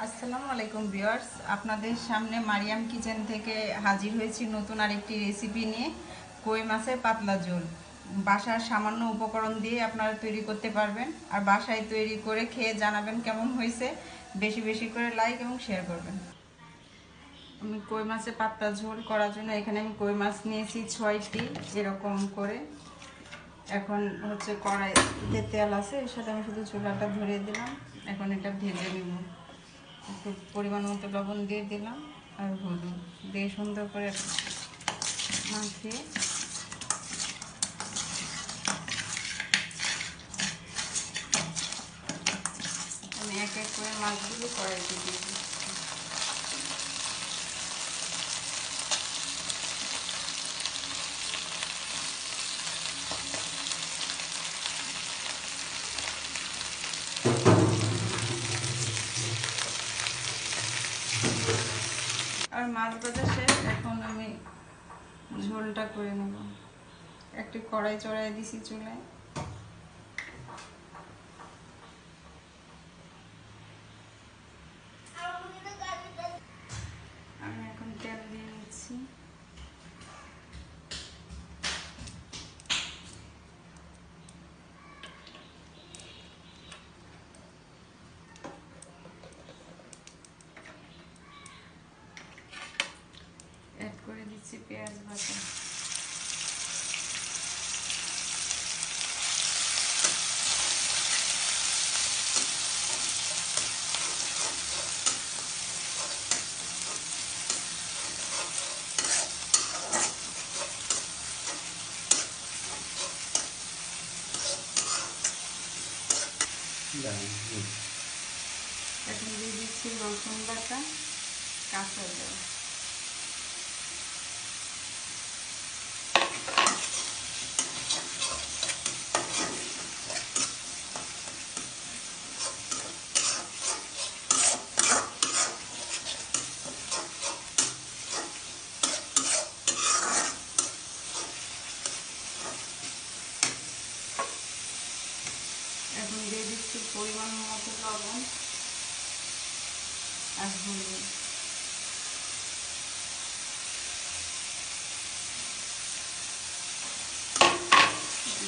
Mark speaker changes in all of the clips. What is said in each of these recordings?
Speaker 1: আসসালামু আলাইকুম ভিউয়ার্স, আপনাদের সামনে মারিয়াম কিচেন থেকে হাজির হয়েছি নতুন আরেকটি রেসিপি নিয়ে। কই মাছের পাতলা ঝোল বাসার সামান্য উপকরণ দিয়ে আপনারা তৈরি করতে পারবেন। আর বাসায় তৈরি করে খেয়ে জানাবেন কেমন হয়েছে। বেশি বেশি করে লাইক এবং শেয়ার করবেন। আমি কই মাছের পাতলা ঝোল করার জন্য এখানে আমি কই মাছ নিয়েছি 6টি এরকম করে। এখন হচ্ছে কড়াইতে তেল আছে, এর সাথে আমি শুধু চুলাটা ধরিয়ে দিলাম। এখন এটা ভেজে নেব। একটু পরিমাণ মতো লবণ দিয়ে দিলাম আর হলুদ দিয়ে সুন্দর করে মাখিয়ে আমি এক এক করে মাছগুলো কড়াইতে দিয়ে দিচ্ছি। আর মাছ ভাজা শেষ, এখন আমি ঝোলটা করে নেব। একটি কড়াই চড়াই দিছি চুলায়। আমি এখন তেল দিয়ে নিচ্ছি। অ্যাড করে দিচ্ছি পেঁয়াজ বাটা। এখন দিয়ে দিচ্ছি রসুন বাটা, কাঁচা জল। এখন দিয়ে দিচ্ছি পরিমাণ মতো লবণ আর হলুদ।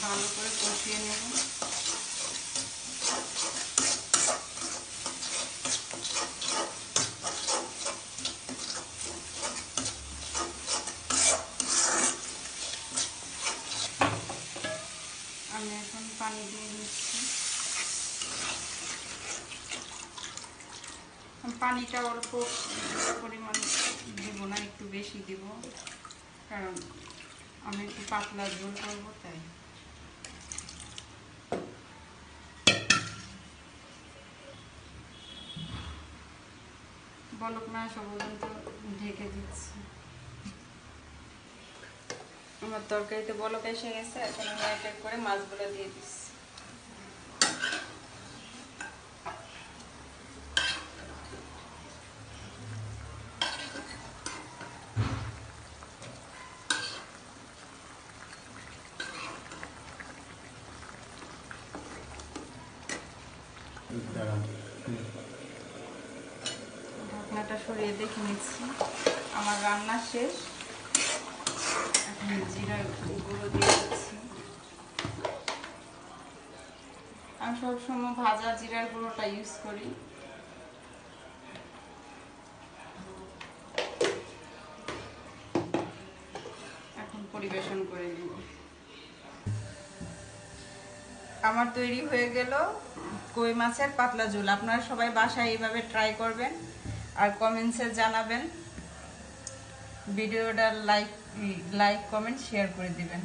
Speaker 1: ভালো করে কষিয়ে নেব। আমি এখন পানি দিয়ে দিচ্ছি। পানিটা অল্প পরিমাণ দেবো না, একটু বেশি দেব, কারণ আমি একটু পাতলা ঝোল করবো তাই। বলক না আসা পর্যন্ত ঢেকে দিচ্ছি। আমার তরকারিতে বলক এসে গেছে, এখন আমি এক এক করে মাছগুলো দিয়ে দিচ্ছি। ঢাকনাটা সরিয়ে দেখে নিচ্ছি। আমার রান্না শেষ। এখন জিরা গুঁড়ো দিয়ে দিচ্ছি। আমি সবসময় ভাজা জিরার গুঁড়োটা ইউজ করি। এখন পরিবেশন করে নিব। আমার তৈরি হয়ে গেল কই মাছের পাতলা ঝোল। আপনারা সবাই বাসায় এইভাবে ট্রাই করবেন আর কমেন্টসে জানাবেন। ভিডিওটা লাইক কমেন্ট শেয়ার করে দিবেন।